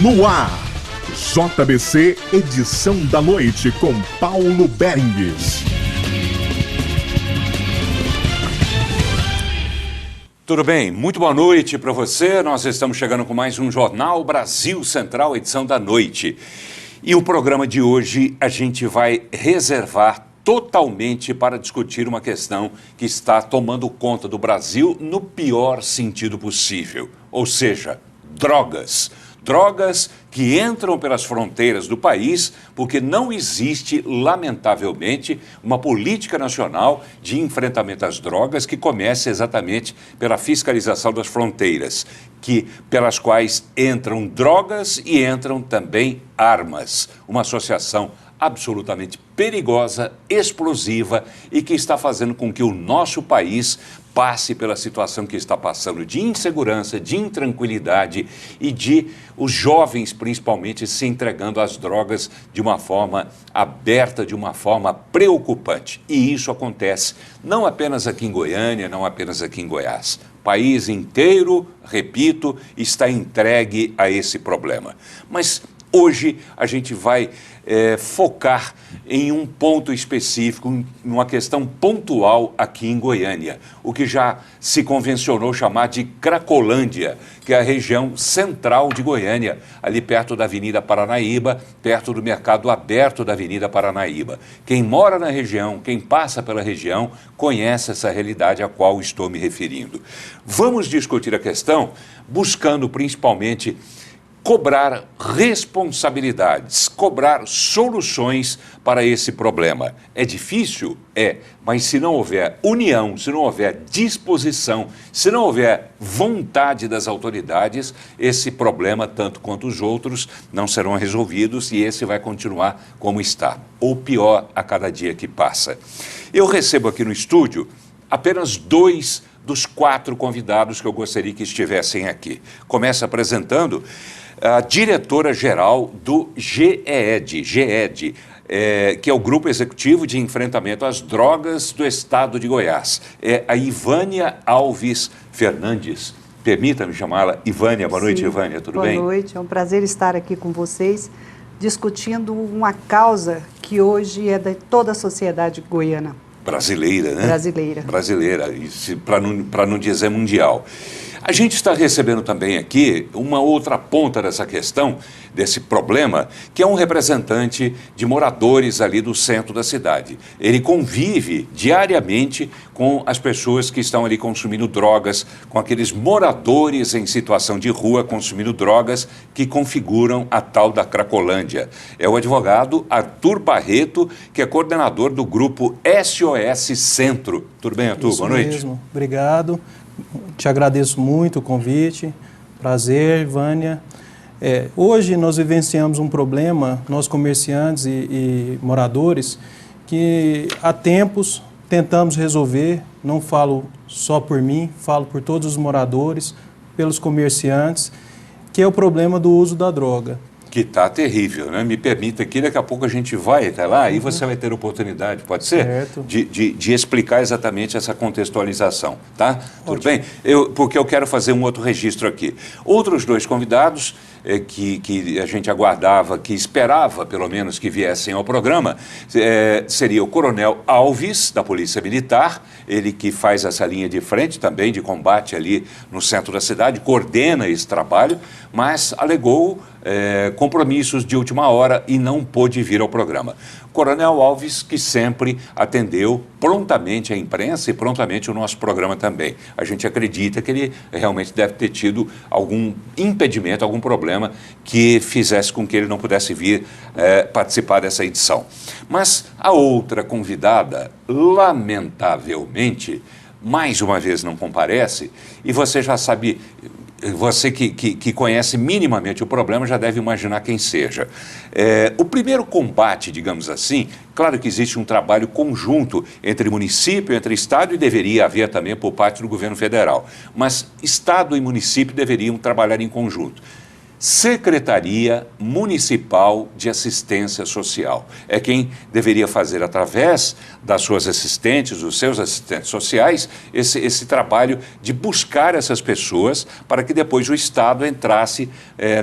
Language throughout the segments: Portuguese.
No ar, JBC, edição da noite, com Paulo Berengues. Tudo bem? Muito boa noite para você. Nós estamos chegando com mais um Jornal Brasil Central, edição da noite. E o programa de hoje a gente vai reservar totalmente para discutir uma questão que está tomando conta do Brasil no pior sentido possível, ou seja, drogas. Drogas que entram pelas fronteiras do país porque não existe, lamentavelmente, uma política nacional de enfrentamento às drogas que comece exatamente pela fiscalização das fronteiras, pelas quais entram drogas e entram também armas. Uma associação absolutamente perigosa, explosiva e que está fazendo com que o nosso país passe pela situação que está passando de insegurança, de intranquilidade e de os jovens, principalmente, se entregando às drogas de uma forma aberta, de uma forma preocupante. E isso acontece não apenas aqui em Goiânia, não apenas aqui em Goiás. O país inteiro, repito, está entregue a esse problema. Mas hoje a gente vai focar em um ponto específico, numa questão pontual aqui em Goiânia, o que já se convencionou chamar de Cracolândia, que é a região central de Goiânia, ali perto da Avenida Paranaíba, perto do mercado aberto da Avenida Paranaíba. Quem mora na região, quem passa pela região, conhece essa realidade a qual estou me referindo. Vamos discutir a questão buscando principalmente cobrar responsabilidades, cobrar soluções para esse problema. É difícil? É, mas se não houver união, se não houver disposição, se não houver vontade das autoridades, esse problema, tanto quanto os outros, não serão resolvidos e esse vai continuar como está, ou pior a cada dia que passa. Eu recebo aqui no estúdio apenas 2 dos 4 convidados que eu gostaria que estivessem aqui. Começo apresentando a diretora-geral do GED, que é o Grupo Executivo de Enfrentamento às Drogas do Estado de Goiás. É a Ivânia Alves Fernandes. Permita-me chamá-la Ivânia. Boa noite, Ivânia, tudo bem? Boa noite, é um prazer estar aqui com vocês, discutindo uma causa que hoje é de toda a sociedade goiana. Brasileira, né? Brasileira, para não dizer mundial. A gente está recebendo também aqui uma outra ponta dessa questão, desse problema, que é um representante de moradores ali do centro da cidade. Ele convive diariamente com as pessoas que estão ali consumindo drogas, com aqueles moradores em situação de rua consumindo drogas que configuram a tal da Cracolândia. É o advogado Arthur Barreto, que é coordenador do grupo SOS Centro. Tudo bem, Arthur? Boa noite. Isso mesmo, obrigado. Te agradeço muito o convite, prazer, Vânia. Hoje nós vivenciamos um problema, nós comerciantes e moradores, que há tempos tentamos resolver, não falo só por mim, falo por todos os moradores, pelos comerciantes, que é o problema do uso da droga. Que está terrível, né? Me permita aqui, daqui a pouco a gente vai até lá e você vai ter oportunidade, pode ser? Certo. De explicar exatamente essa contextualização, tá? Ótimo. Tudo bem? Porque eu quero fazer um outro registro aqui. Outros 2 convidados que a gente aguardava, que esperava pelo menos que viessem ao programa, seria o Coronel Alves, da Polícia Militar, ele que faz essa linha de frente também de combate ali no centro da cidade, coordena esse trabalho, mas alegou compromissos de última hora e não pôde vir ao programa. Coronel Alves, que sempre atendeu prontamente a imprensa e prontamente o nosso programa também. A gente acredita que ele realmente deve ter tido algum impedimento, algum problema que fizesse com que ele não pudesse vir participar dessa edição. Mas a outra convidada, lamentavelmente, mais uma vez não comparece, e você já sabe, você que conhece minimamente o problema já deve imaginar quem seja. O primeiro combate, digamos assim, claro que existe um trabalho conjunto entre município, entre Estado, e deveria haver também por parte do governo federal, mas Estado e município deveriam trabalhar em conjunto. Secretaria Municipal de Assistência Social. É quem deveria fazer, através das suas assistentes, dos seus assistentes sociais, esse trabalho de buscar essas pessoas para que depois o Estado entrasse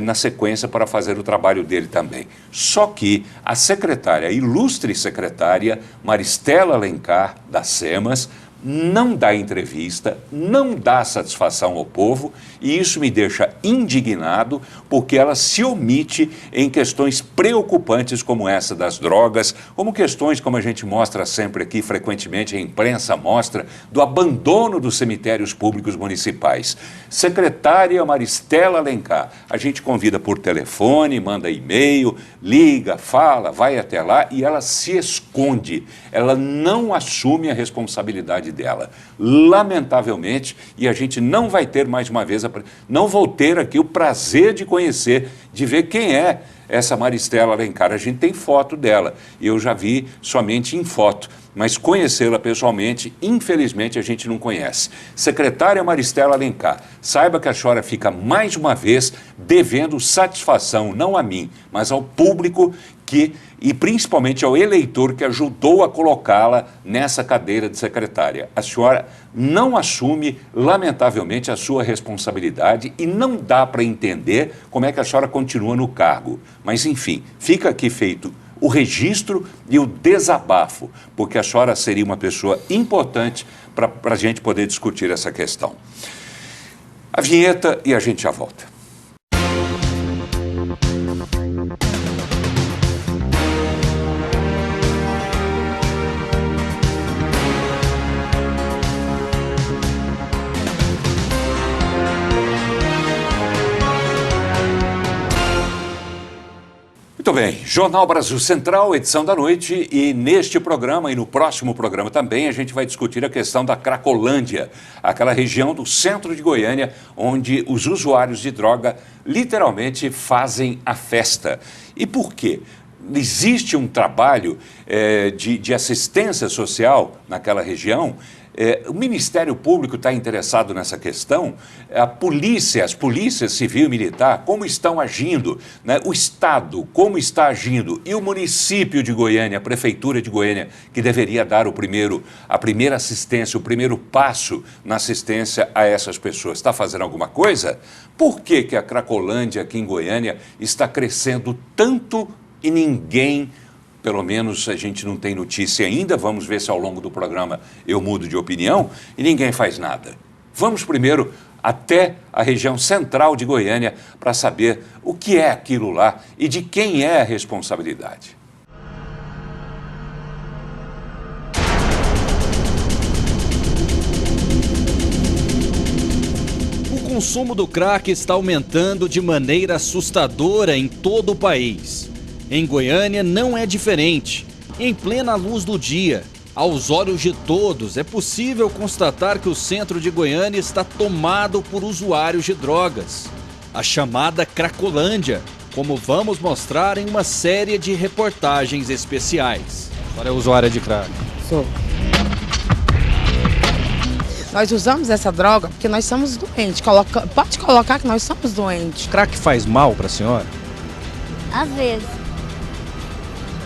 na sequência para fazer o trabalho dele também. Só que a secretária, a ilustre secretária Maristela Alencar, da SEMAS, não dá entrevista, não dá satisfação ao povo, e isso me deixa indignado, porque ela se omite em questões preocupantes como essa das drogas, como questões, como a gente mostra sempre aqui, frequentemente a imprensa mostra, do abandono dos cemitérios públicos municipais. Secretária Maristela Alencar, a gente convida por telefone, manda e-mail, liga, fala, vai até lá, e ela se esconde, ela não assume a responsabilidade dela, lamentavelmente, e a gente não vai ter mais uma vez, não vou ter aqui o prazer de conhecer, de ver quem é essa Maristela Alencar. A gente tem foto dela, eu já vi somente em foto, mas conhecê-la pessoalmente, infelizmente, a gente não conhece. Secretária Maristela Alencar, saiba que a senhora fica mais uma vez devendo satisfação, não a mim, mas ao público e principalmente ao eleitor que ajudou a colocá-la nessa cadeira de secretária. A senhora não assume, lamentavelmente, a sua responsabilidade e não dá para entender como é que a senhora continua no cargo. Mas, enfim, fica aqui feito o registro e o desabafo, porque a senhora seria uma pessoa importante para a gente poder discutir essa questão. A vinheta e a gente já volta. Muito bem, Jornal Brasil Central, edição da noite, e neste programa e no próximo programa também a gente vai discutir a questão da Cracolândia, aquela região do centro de Goiânia onde os usuários de droga literalmente fazem a festa. E por quê? Existe um trabalho de assistência social naquela região. O Ministério Público está interessado nessa questão, a polícia, as polícias civil e militar, como estão agindo, né? O Estado, como está agindo, e o município de Goiânia, a Prefeitura de Goiânia, que deveria dar a primeira assistência, o primeiro passo na assistência a essas pessoas. Está fazendo alguma coisa? Por que a Cracolândia aqui em Goiânia está crescendo tanto e ninguém... Pelo menos a gente não tem notícia ainda, vamos ver se ao longo do programa eu mudo de opinião, e ninguém faz nada. Vamos primeiro até a região central de Goiânia para saber o que é aquilo lá e de quem é a responsabilidade. O consumo do crack está aumentando de maneira assustadora em todo o país. Em Goiânia não é diferente. Em plena luz do dia, aos olhos de todos, é possível constatar que o centro de Goiânia está tomado por usuários de drogas. A chamada Cracolândia, como vamos mostrar em uma série de reportagens especiais. A senhora é usuária de crack? Sou. Nós usamos essa droga porque nós somos doentes. Pode colocar que nós somos doentes. Crack faz mal para a senhora? Às vezes.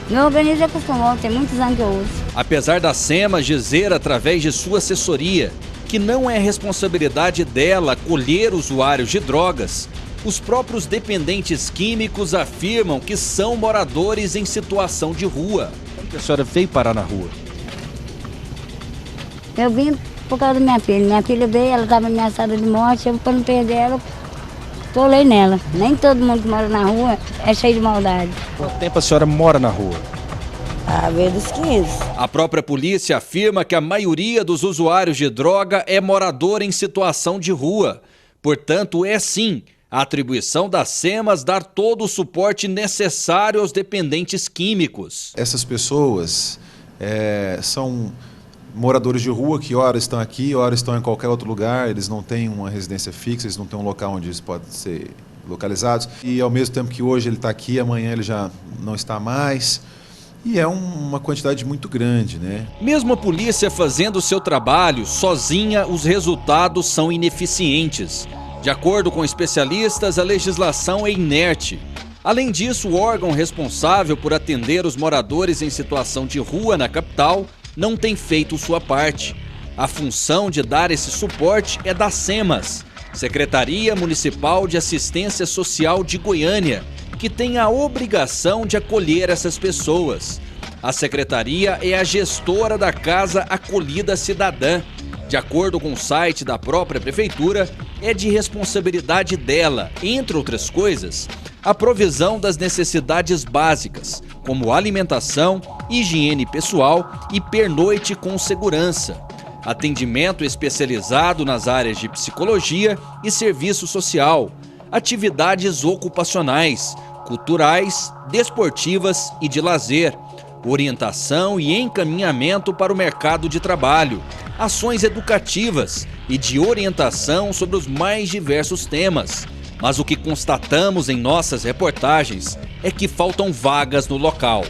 Meu organismo acostumou, tem muitos anos que eu uso. Apesar da SEMAS dizer através de sua assessoria que não é responsabilidade dela colher usuários de drogas, os próprios dependentes químicos afirmam que são moradores em situação de rua. Como que a senhora veio parar na rua? Eu vim por causa da minha filha. Minha filha veio, ela estava ameaçada de morte, eu para não perder ela, tolei nela. Nem todo mundo que mora na rua é cheio de maldade. Quanto tempo a senhora mora na rua? A ver dos 15. A própria polícia afirma que a maioria dos usuários de droga é morador em situação de rua. Portanto, é sim a atribuição da SEMAS dar todo o suporte necessário aos dependentes químicos. Essas pessoas são moradores de rua que ora estão aqui, ora estão em qualquer outro lugar, eles não têm uma residência fixa, eles não têm um local onde eles podem ser localizados. E ao mesmo tempo que hoje ele está aqui, amanhã ele já não está mais. E é uma quantidade muito grande, né? Mesmo a polícia fazendo o seu trabalho, sozinha os resultados são ineficientes. De acordo com especialistas, a legislação é inerte. Além disso, o órgão responsável por atender os moradores em situação de rua na capital não tem feito sua parte. A função de dar esse suporte é da SEMAS, Secretaria Municipal de Assistência Social de Goiânia, que tem a obrigação de acolher essas pessoas. A secretaria é a gestora da Casa Acolhida Cidadã. De acordo com o site da própria prefeitura, é de responsabilidade dela, entre outras coisas, a provisão das necessidades básicas, como alimentação, higiene pessoal e pernoite com segurança, atendimento especializado nas áreas de psicologia e serviço social, atividades ocupacionais, culturais, desportivas e de lazer, orientação e encaminhamento para o mercado de trabalho, ações educativas e de orientação sobre os mais diversos temas. Mas o que constatamos em nossas reportagens é que faltam vagas no local.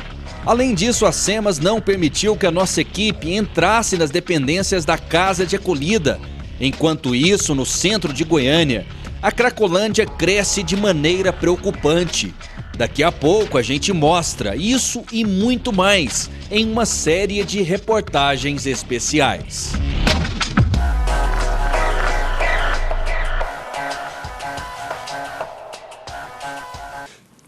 Além disso, a SEMAS não permitiu que a nossa equipe entrasse nas dependências da Casa de Acolhida. Enquanto isso, no centro de Goiânia, a Cracolândia cresce de maneira preocupante. Daqui a pouco a gente mostra isso e muito mais em uma série de reportagens especiais.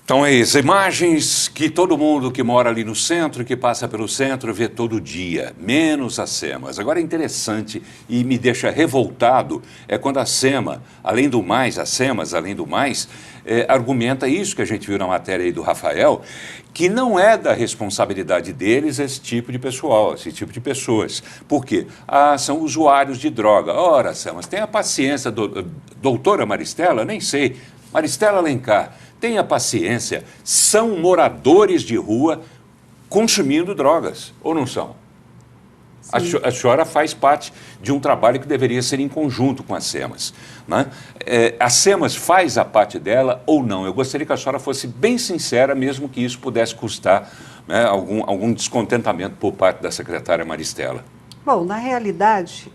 Então é isso, imagens que todo mundo que mora ali no centro, que passa pelo centro, vê todo dia, menos a SEMAS. Agora é interessante e me deixa revoltado é quando a SEMAS, além do mais, argumenta isso que a gente viu na matéria aí do Rafael, que não é da responsabilidade deles esse tipo de pessoal, esse tipo de pessoas. Por quê? São usuários de droga. Ora, SEMAS, tenha paciência, doutora Maristela, nem sei, Maristela Alencar, tenha paciência, são moradores de rua consumindo drogas, ou não são? A senhora faz parte de um trabalho que deveria ser em conjunto com a SEMAS, né? A SEMAS faz a parte dela ou não? Eu gostaria que a senhora fosse bem sincera, mesmo que isso pudesse custar, né, algum descontentamento por parte da secretária Maristela. Bom, na realidade,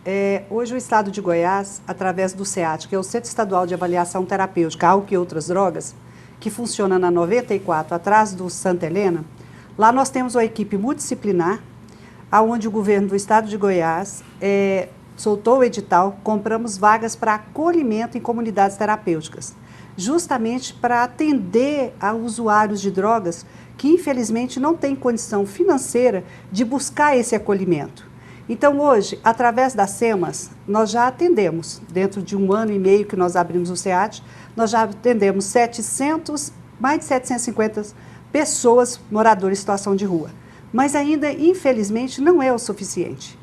hoje o Estado de Goiás, através do SEAT, que é o Centro Estadual de Avaliação Terapêutica, Álcool e Outras Drogas, que funciona na 94, atrás do Santa Helena, lá nós temos uma equipe multidisciplinar, onde o governo do Estado de Goiás soltou o edital, compramos vagas para acolhimento em comunidades terapêuticas, justamente para atender a usuários de drogas que, infelizmente, não têm condição financeira de buscar esse acolhimento. Então, hoje, através da SEMAS, nós já atendemos, dentro de 1 ano e meio que nós abrimos o SEAT, nós já atendemos mais de 750 pessoas moradores em situação de rua. Mas ainda, infelizmente, não é o suficiente.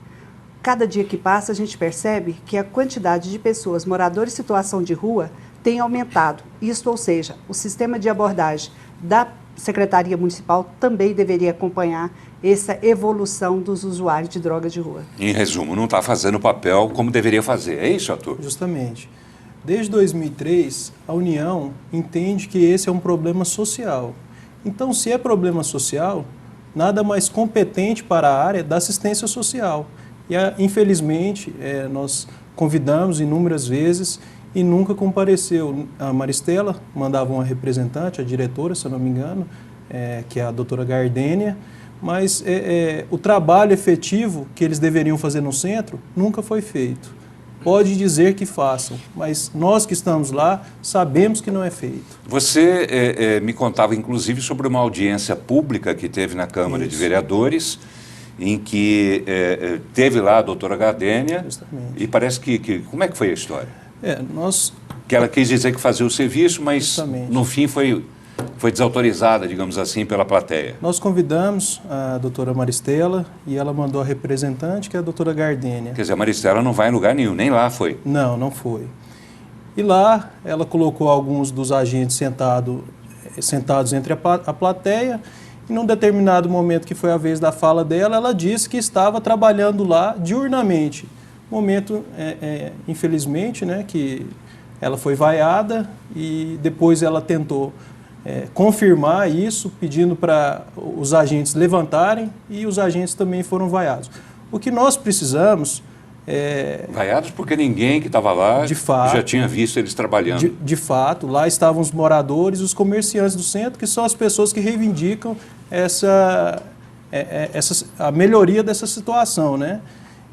Cada dia que passa, a gente percebe que a quantidade de pessoas moradores em situação de rua tem aumentado. Isso, ou seja, o sistema de abordagem da Secretaria Municipal também deveria acompanhar essa evolução dos usuários de drogas de rua. Em resumo, não está fazendo o papel como deveria fazer. É isso, Arthur? Justamente. Desde 2003, a União entende que esse é um problema social. Então, se é problema social, nada mais competente para a área da assistência social. E, infelizmente, nós convidamos inúmeras vezes e nunca compareceu. A Maristela mandava uma representante, a diretora, se eu não me engano, que é a doutora Gardênia, mas o trabalho efetivo que eles deveriam fazer no centro nunca foi feito. Pode dizer que façam, mas nós que estamos lá sabemos que não é feito. Você me contava, inclusive, sobre uma audiência pública que teve na Câmara de Vereadores, em que teve lá a doutora Gardênia. Justamente. E parece que... Como é que foi a história? Que ela quis dizer que fazia o serviço, mas justamente, no fim foi desautorizada, digamos assim, pela plateia. Nós convidamos a doutora Maristela e ela mandou a representante, que é a doutora Gardênia. Quer dizer, a Maristela não vai em lugar nenhum, nem lá foi. Não, não foi. E lá ela colocou alguns dos agentes sentados entre a plateia e num determinado momento que foi a vez da fala dela, ela disse que estava trabalhando lá diurnamente. Momento, infelizmente, né, que ela foi vaiada e depois ela tentou confirmar isso, pedindo para os agentes levantarem e os agentes também foram vaiados. O que nós precisamos Vaiados porque ninguém que estava lá De fato. já tinha visto eles trabalhando. De fato, lá estavam os moradores, os comerciantes do centro, que são as pessoas que reivindicam a melhoria dessa situação, né?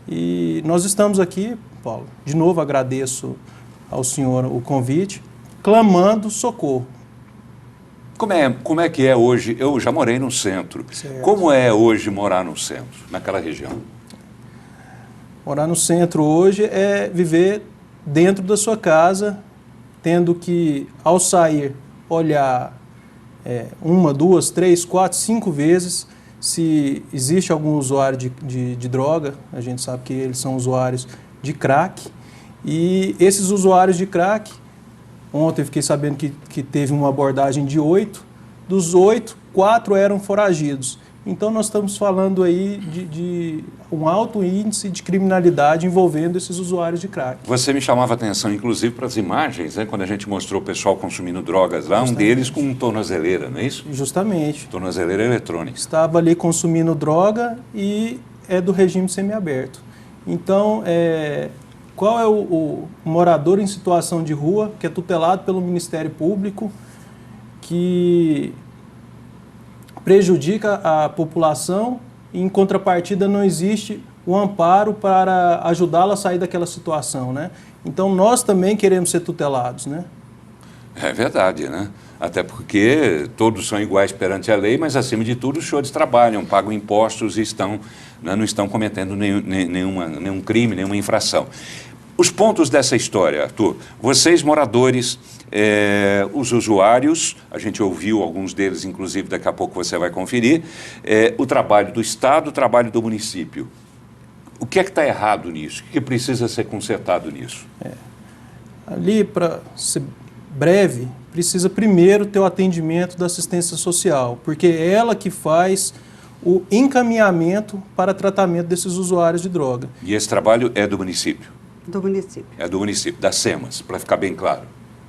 E nós estamos aqui, Paulo, de novo agradeço ao senhor o convite, clamando socorro. Como é que é hoje? Eu já morei no centro. Certo. Como é hoje morar no centro, naquela região? Morar no centro hoje é viver dentro da sua casa, tendo que, ao sair, olhar 1, 2, 3, 4, 5 vezes se existe algum usuário de droga. A gente sabe que eles são usuários de crack. E esses usuários de crack, ontem eu fiquei sabendo que teve uma abordagem de 8. Dos 8, 4 eram foragidos. Então nós estamos falando aí de um alto índice de criminalidade envolvendo esses usuários de crack. Você me chamava a atenção, inclusive, para as imagens, né? Quando a gente mostrou o pessoal consumindo drogas lá, Justamente. Um deles com tornozeleira, não é isso? Justamente. Tornozeleira eletrônica. Estava ali consumindo droga e é do regime semiaberto. Então, qual é o morador em situação de rua que é tutelado pelo Ministério Público, que prejudica a população e, em contrapartida, não existe o amparo para ajudá-la a sair daquela situação, né? Então, nós também queremos ser tutelados, né? É verdade, né? Até porque todos são iguais perante a lei, mas, acima de tudo, os senhores trabalham, pagam impostos e não estão cometendo nenhum crime, nenhuma infração. Os pontos dessa história, Arthur, vocês moradores, os usuários, a gente ouviu alguns deles, inclusive daqui a pouco você vai conferir, o trabalho do Estado, o trabalho do município. O que é que está errado nisso? O que precisa ser consertado nisso? Ali, para ser breve, precisa primeiro ter o atendimento da assistência social, porque é ela que faz o encaminhamento para tratamento desses usuários de droga. E esse trabalho é do município? Do município. É do município, da SEMAS, para ficar bem claro.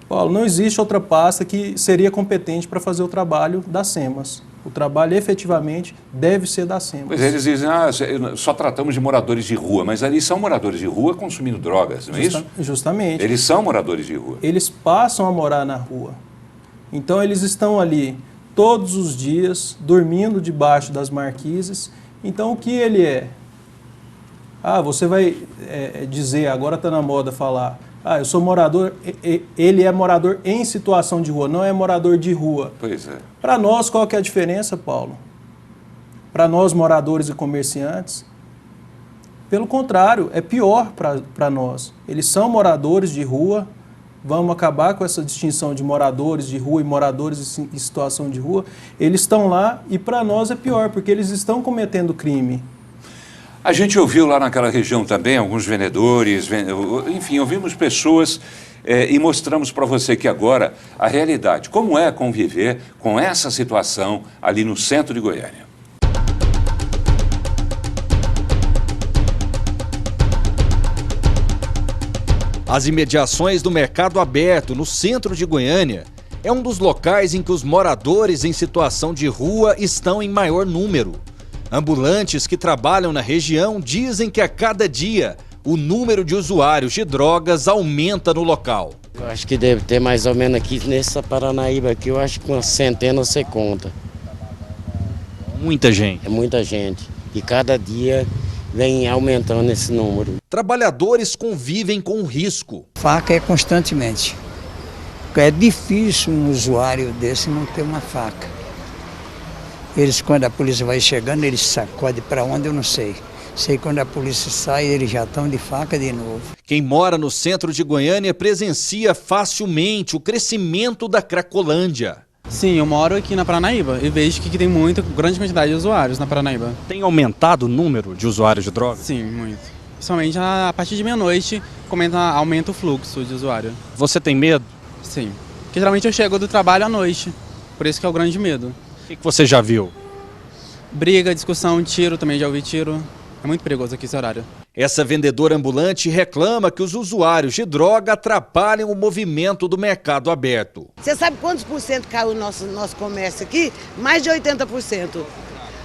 Paulo, não existe outra pasta que seria competente para fazer o trabalho da SEMAS. O trabalho efetivamente deve ser da SEMAS. Pois eles dizem, só tratamos de moradores de rua, mas ali são moradores de rua consumindo drogas, não é isso? Justamente. Eles são moradores de rua. Eles passam a morar na rua. Então eles estão ali todos os dias, dormindo debaixo das marquises. Então o que ele é? Você vai dizer, agora está na moda falar, eu sou morador, ele é morador em situação de rua, não é morador de rua. Pois é. Para nós, qual que é a diferença, Paulo? Para nós, moradores e comerciantes, pelo contrário, é pior para nós. Eles são moradores de rua, vamos acabar com essa distinção de moradores de rua e moradores em situação de rua. Eles estão lá e para nós é pior, porque eles estão cometendo crime. A gente ouviu lá naquela região também alguns vendedores, enfim, ouvimos pessoas e mostramos para você que agora a realidade, como é conviver com essa situação ali no centro de Goiânia. As imediações do Mercado Aberto, no centro de Goiânia, é um dos locais em que os moradores em situação de rua estão em maior número. Ambulantes que trabalham na região dizem que a cada dia o número de usuários de drogas aumenta no local. Eu acho que deve ter mais ou menos aqui nessa Paranaíba aqui, eu acho que umas centenas você conta. Muita gente. É muita gente. E cada dia vem aumentando esse número. Trabalhadores convivem com o risco. Faca é constantemente. É difícil um usuário desse não ter uma faca. Eles, quando a polícia vai chegando, eles sacodem para onde, eu não sei. Sei que quando a polícia sai, eles já estão de faca de novo. Quem mora no centro de Goiânia presencia facilmente o crescimento da Cracolândia. Sim, eu moro aqui na Paranaíba e vejo que tem grande quantidade de usuários na Paranaíba. Tem aumentado o número de usuários de drogas? Sim, muito. Principalmente a partir de meia-noite aumenta o fluxo de usuário. Você tem medo? Sim, porque geralmente eu chego do trabalho à noite, por isso que é o grande medo. O que você já viu? Briga, discussão, tiro, também já ouvi tiro. É muito perigoso aqui esse horário. Essa vendedora ambulante reclama que os usuários de droga atrapalham o movimento do mercado aberto. Você sabe quantos por cento caiu o nosso comércio aqui? Mais de 80%.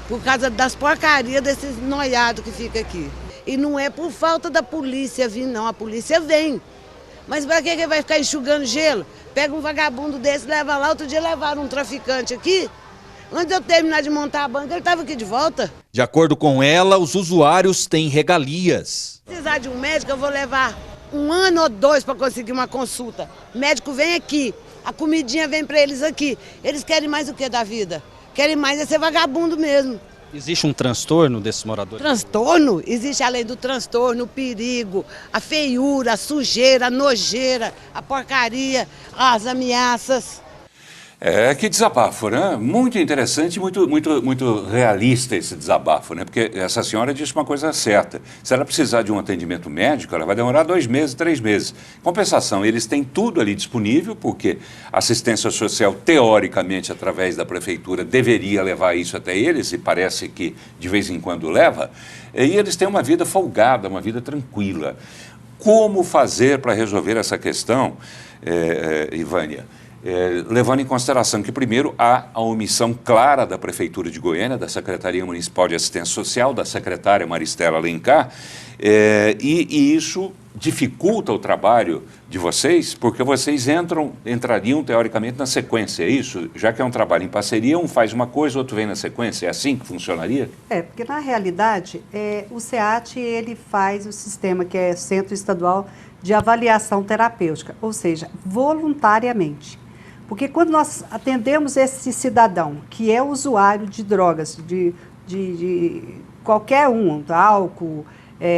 Por causa das porcarias desses noiados que fica aqui. E não é por falta da polícia vir, não. A polícia vem. Mas para que vai ficar enxugando gelo? Pega um vagabundo desse, leva lá. Outro dia levaram um traficante aqui. Antes de eu terminar de montar a banca, ele estava aqui de volta. De acordo com ela, os usuários têm regalias. Se precisar de um médico, eu vou levar 1 ano ou 2 para conseguir uma consulta. O médico vem aqui, a comidinha vem para eles aqui. Eles querem mais o que da vida? Querem mais é ser vagabundo mesmo. Existe um transtorno desses moradores? Transtorno? Existe além do transtorno, o perigo, a feiura, a sujeira, a nojeira, a porcaria, as ameaças. Que desabafo, né? Muito interessante, muito realista esse desabafo, né? Porque essa senhora disse uma coisa certa. Se ela precisar de um atendimento médico, ela vai demorar 2 meses, 3 meses. Compensação, eles têm tudo ali disponível, porque a assistência social, teoricamente, através da prefeitura, deveria levar isso até eles, e parece que de vez em quando leva, e eles têm uma vida folgada, uma vida tranquila. Como fazer para resolver essa questão, Ivânia? Levando em consideração que, primeiro, há a omissão clara da Prefeitura de Goiânia, da Secretaria Municipal de Assistência Social, da secretária Maristela Alencar, e isso dificulta o trabalho de vocês, porque vocês entrariam, teoricamente, na sequência, é isso? Já que é um trabalho em parceria, um faz uma coisa, o outro vem na sequência, é assim que funcionaria? Porque, na realidade, o SEAT, ele faz o sistema que é Centro Estadual de Avaliação Terapêutica, ou seja, voluntariamente. Porque quando nós atendemos esse cidadão, que é usuário de drogas, de qualquer um, álcool,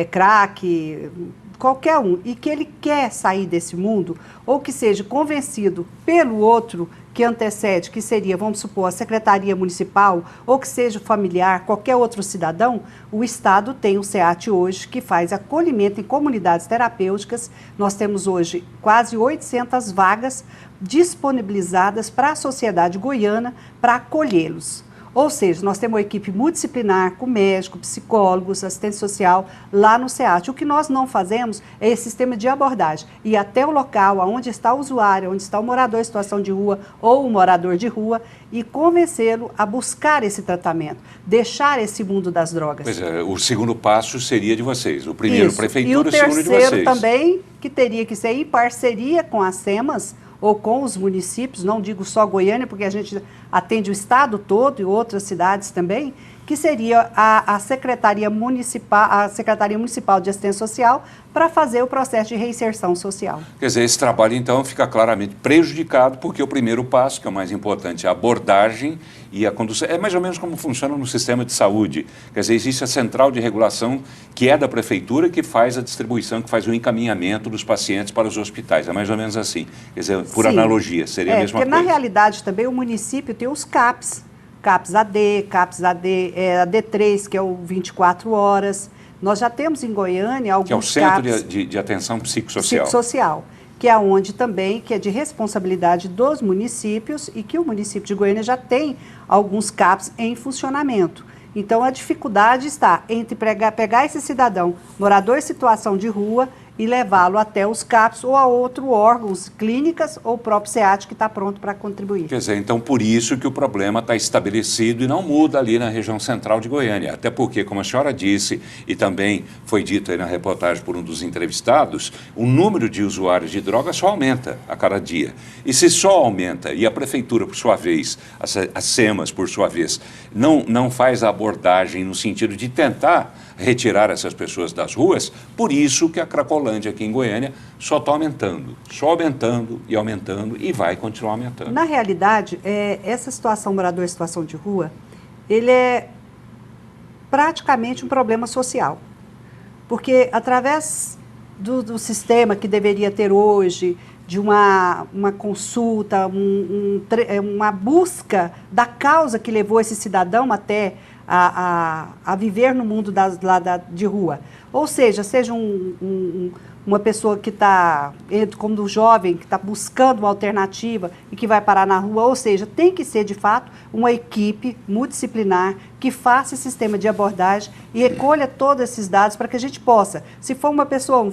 crack, qualquer um, e que ele quer sair desse mundo, ou que seja convencido pelo outro que antecede, que seria, vamos supor, a Secretaria Municipal, ou que seja familiar, qualquer outro cidadão, o Estado tem o SEAT hoje, que faz acolhimento em comunidades terapêuticas. Nós temos hoje quase 800 vagas disponibilizadas para a sociedade goiana para acolhê-los. Ou seja, nós temos uma equipe multidisciplinar com médico, psicólogos, assistente social lá no SEAT. O que nós não fazemos é esse sistema de abordagem. Ir até o local onde está o usuário, onde está o morador em situação de rua ou o morador de rua e convencê-lo a buscar esse tratamento, deixar esse mundo das drogas. Pois é, o segundo passo seria de vocês. O primeiro, isso. Prefeitura, o segundo de vocês. E o terceiro também, que teria que ser em parceria com as SEMAS, ou com os municípios, não digo só Goiânia, porque a gente atende o estado todo e outras cidades também, que seria a Secretaria Municipal de Assistência Social para fazer o processo de reinserção social. Quer dizer, esse trabalho, então, fica claramente prejudicado, porque o primeiro passo, que é o mais importante, é a abordagem e a condução. É mais ou menos como funciona no sistema de saúde. Quer dizer, existe a central de regulação, que é da prefeitura, que faz a distribuição, que faz o encaminhamento dos pacientes para os hospitais. É mais ou menos assim. Quer dizer, por Sim. analogia, seria a mesma coisa. Porque, na realidade, também o município tem os CAPs. CAPS AD, AD3, que é o 24 horas. Nós já temos em Goiânia alguns CAPs... Que é o Centro de Atenção Psicossocial. Psicossocial, que é onde também, que é de responsabilidade dos municípios e que o município de Goiânia já tem alguns CAPs em funcionamento. Então, a dificuldade está entre pegar esse cidadão, morador em situação de rua, e levá-lo até os CAPs ou a outros órgãos, clínicas ou o próprio SEAT que está pronto para contribuir. Quer dizer, então por isso que o problema está estabelecido e não muda ali na região central de Goiânia. Até porque, como a senhora disse, e também foi dito aí na reportagem por um dos entrevistados, o número de usuários de drogas só aumenta a cada dia. E se só aumenta, e a prefeitura, por sua vez, as SEMAS, por sua vez, não faz a abordagem no sentido de tentar retirar essas pessoas das ruas, por isso que a Cracolândia aqui em Goiânia só está aumentando e vai continuar aumentando. Na realidade, essa situação, morador em situação de rua, ele é praticamente um problema social, porque através do sistema que deveria ter hoje, de uma consulta, uma busca da causa que levou esse cidadão até a viver no mundo de rua. Ou seja uma pessoa que está, como um jovem, que está buscando uma alternativa e que vai parar na rua, ou seja, tem que ser, de fato, uma equipe multidisciplinar que faça esse sistema de abordagem e recolha todos esses dados para que a gente possa, se for uma pessoa,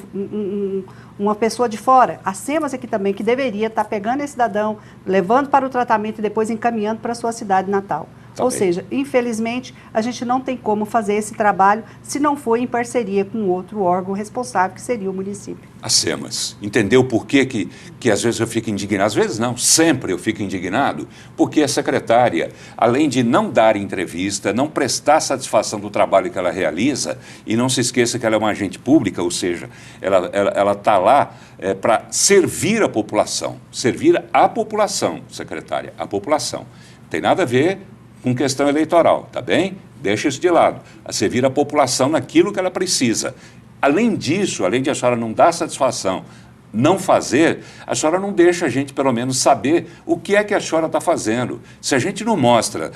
uma pessoa de fora, a SEMAS aqui também, que deveria estar pegando esse cidadão, levando para o tratamento e depois encaminhando para a sua cidade natal. Ou seja, infelizmente, a gente não tem como fazer esse trabalho se não for em parceria com outro órgão responsável, que seria o município. A SEMAS. Entendeu por que às vezes eu fico indignado? Às vezes não, sempre eu fico indignado, porque a secretária, além de não dar entrevista, não prestar satisfação do trabalho que ela realiza, e não se esqueça que ela é uma agente pública, ou seja, ela está lá para servir a população, secretária, a população. Não tem nada a ver com questão eleitoral, tá bem? Deixa isso de lado. A servir a população naquilo que ela precisa. Além disso, além de a senhora não dar satisfação, não fazer, a senhora não deixa a gente, pelo menos, saber o que é que a senhora está fazendo. Se a gente não mostra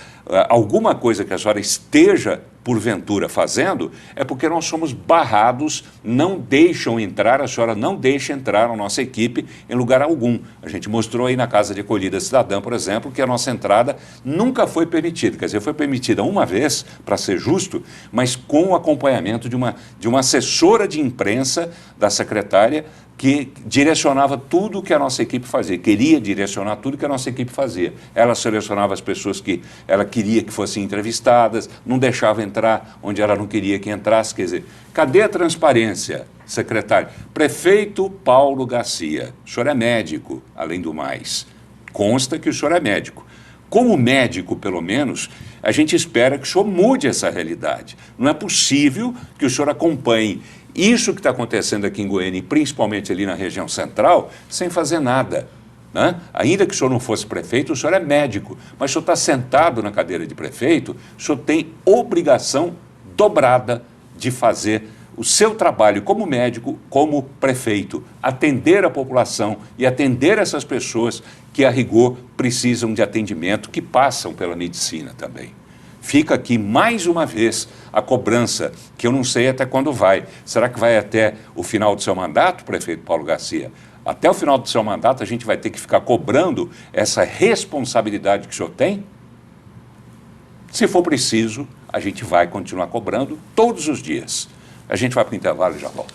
alguma coisa que a senhora esteja, porventura, fazendo, é porque nós somos barrados, não deixam entrar, a senhora não deixa entrar a nossa equipe em lugar algum. A gente mostrou aí na Casa de Acolhida Cidadã, por exemplo, que a nossa entrada nunca foi permitida. Quer dizer, foi permitida uma vez, para ser justo, mas com o acompanhamento de uma assessora de imprensa da secretária, que direcionava tudo o que a nossa equipe fazia, queria direcionar tudo que a nossa equipe fazia. Ela selecionava as pessoas que ela queria que fossem entrevistadas, não deixava entrar onde ela não queria que entrasse. Quer dizer, cadê a transparência, secretário? Prefeito Paulo Garcia, o senhor é médico, além do mais. Consta que o senhor é médico. Como médico, pelo menos, a gente espera que o senhor mude essa realidade. Não é possível que o senhor acompanhe isso que está acontecendo aqui em Goiânia, e principalmente ali na região central, sem fazer nada, né? Ainda que o senhor não fosse prefeito, o senhor é médico, mas o senhor está sentado na cadeira de prefeito, o senhor tem obrigação dobrada de fazer o seu trabalho como médico, como prefeito, atender a população e atender essas pessoas que, a rigor, precisam de atendimento, que passam pela medicina também. Fica aqui, mais uma vez, a cobrança, que eu não sei até quando vai. Será que vai até o final do seu mandato, prefeito Paulo Garcia? Até o final do seu mandato a gente vai ter que ficar cobrando essa responsabilidade que o senhor tem? Se for preciso, a gente vai continuar cobrando todos os dias. A gente vai para o intervalo e já volta.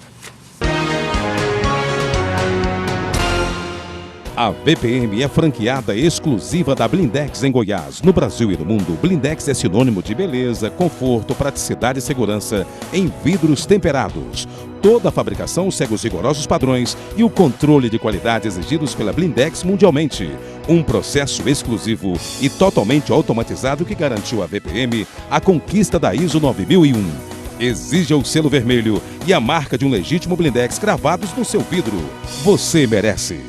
A VPM é franqueada exclusiva da Blindex em Goiás. No Brasil e no mundo, Blindex é sinônimo de beleza, conforto, praticidade e segurança em vidros temperados. Toda a fabricação segue os rigorosos padrões e o controle de qualidade exigidos pela Blindex mundialmente. Um processo exclusivo e totalmente automatizado que garantiu à VPM a conquista da ISO 9001. Exija o selo vermelho e a marca de um legítimo Blindex cravados no seu vidro. Você merece.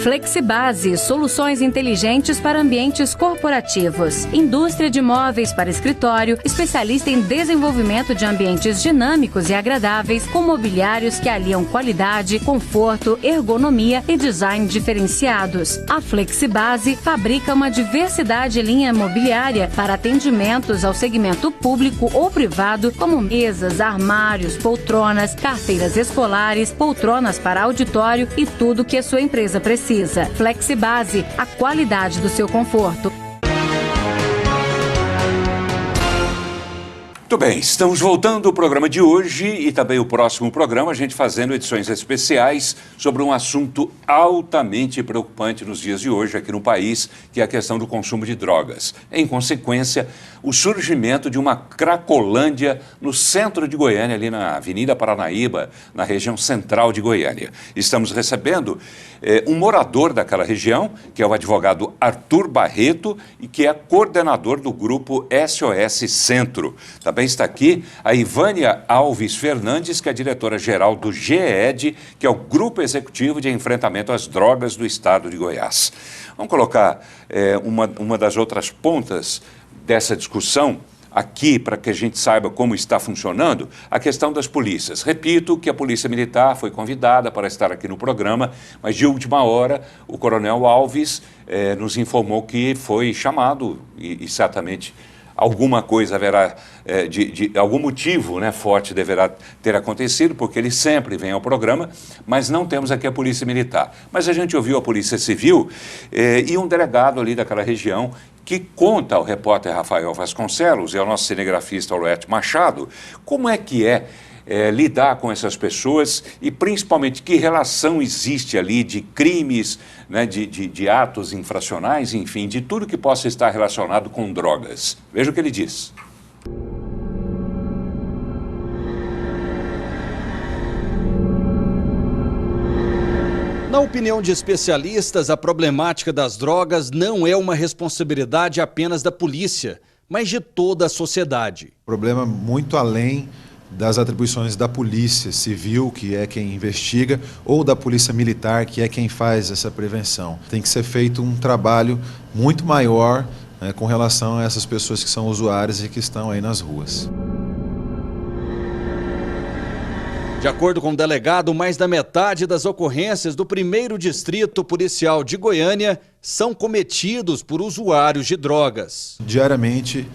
Flexibase, soluções inteligentes para ambientes corporativos. Indústria de móveis para escritório, especialista em desenvolvimento de ambientes dinâmicos e agradáveis, com mobiliários que aliam qualidade, conforto, ergonomia e design diferenciados. A Flexibase fabrica uma diversidade de linha mobiliária para atendimentos ao segmento público ou privado, como mesas, armários, poltronas, carteiras escolares, poltronas para auditório e tudo que a sua empresa precisa. Flexibase, a qualidade do seu conforto. Muito bem, estamos voltando ao programa de hoje e também o próximo programa, a gente fazendo edições especiais sobre um assunto altamente preocupante nos dias de hoje aqui no país, que é a questão do consumo de drogas. Em consequência, o surgimento de uma Cracolândia no centro de Goiânia, ali na Avenida Paranaíba, na região central de Goiânia. Estamos recebendo um morador daquela região, que é o advogado Arthur Barreto e que é coordenador do grupo SOS Centro. Também está aqui a Ivânia Alves Fernandes, que é diretora-geral do GED, que é o Grupo Executivo de Enfrentamento às Drogas do Estado de Goiás. Vamos colocar uma das outras pontas dessa discussão aqui, para que a gente saiba como está funcionando, a questão das polícias. Repito que a Polícia Militar foi convidada para estar aqui no programa, mas de última hora o Coronel Alves nos informou que foi chamado e certamente alguma coisa haverá, algum motivo, né, forte deverá ter acontecido, porque ele sempre vem ao programa, mas não temos aqui a Polícia Militar. Mas a gente ouviu a Polícia Civil e um delegado ali daquela região que conta ao repórter Rafael Vasconcelos e ao nosso cinegrafista Oloete Machado como é que é lidar com essas pessoas e, principalmente, que relação existe ali de crimes, né, de atos infracionais, enfim, de tudo que possa estar relacionado com drogas. Veja o que ele diz. Na opinião de especialistas, a problemática das drogas não é uma responsabilidade apenas da polícia, mas de toda a sociedade. Problema muito além das atribuições da polícia civil, que é quem investiga, ou da polícia militar, que é quem faz essa prevenção. Tem que ser feito um trabalho muito maior, né, com relação a essas pessoas que são usuárias e que estão aí nas ruas. De acordo com o delegado, mais da metade das ocorrências do 1º Distrito Policial de Goiânia são cometidos por usuários de drogas. Diariamente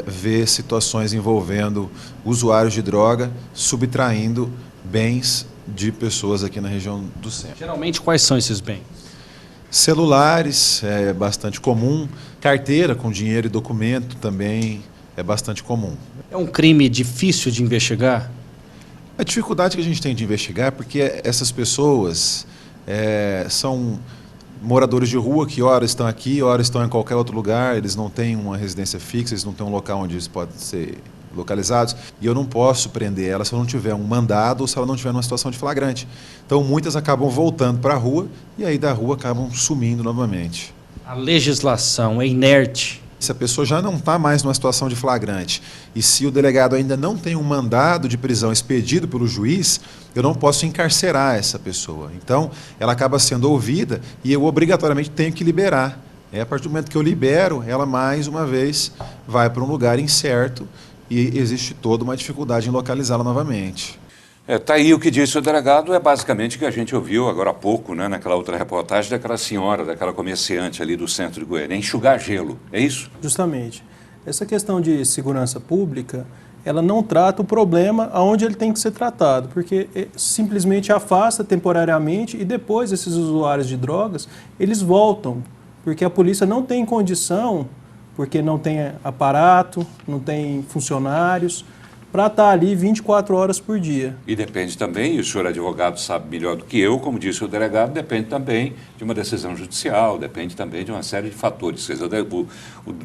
vê situações envolvendo usuários de droga subtraindo bens de pessoas aqui na região do centro. Geralmente, quais são esses bens? Celulares é bastante comum, carteira com dinheiro e documento também é bastante comum. É um crime difícil de investigar? A dificuldade que a gente tem de investigar é porque essas pessoas são moradores de rua que ora estão aqui, ora estão em qualquer outro lugar, eles não têm uma residência fixa, eles não têm um local onde eles podem ser localizados, e eu não posso prender ela se eu não tiver um mandado ou se ela não tiver numa situação de flagrante. Então muitas acabam voltando para a rua e aí da rua acabam sumindo novamente. A legislação é inerte. Se a pessoa já não está mais numa situação de flagrante e se o delegado ainda não tem um mandado de prisão expedido pelo juiz, eu não posso encarcerar essa pessoa. Então, ela acaba sendo ouvida e eu obrigatoriamente tenho que liberar. A partir do momento que eu libero, ela mais uma vez vai para um lugar incerto e existe toda uma dificuldade em localizá-la novamente. Tá aí o que disse o delegado, é basicamente o que a gente ouviu agora há pouco, né, naquela outra reportagem daquela senhora, daquela comerciante ali do centro de Goiânia, enxugar gelo, é isso? Justamente. Essa questão de segurança pública, ela não trata o problema aonde ele tem que ser tratado, porque simplesmente afasta temporariamente e depois esses usuários de drogas, eles voltam, porque a polícia não tem condição, porque não tem aparato, não tem funcionários, para estar ali 24 horas por dia. E depende também, e o senhor advogado sabe melhor do que eu, como disse o delegado, depende também de uma decisão judicial, depende também de uma série de fatores. Quer dizer,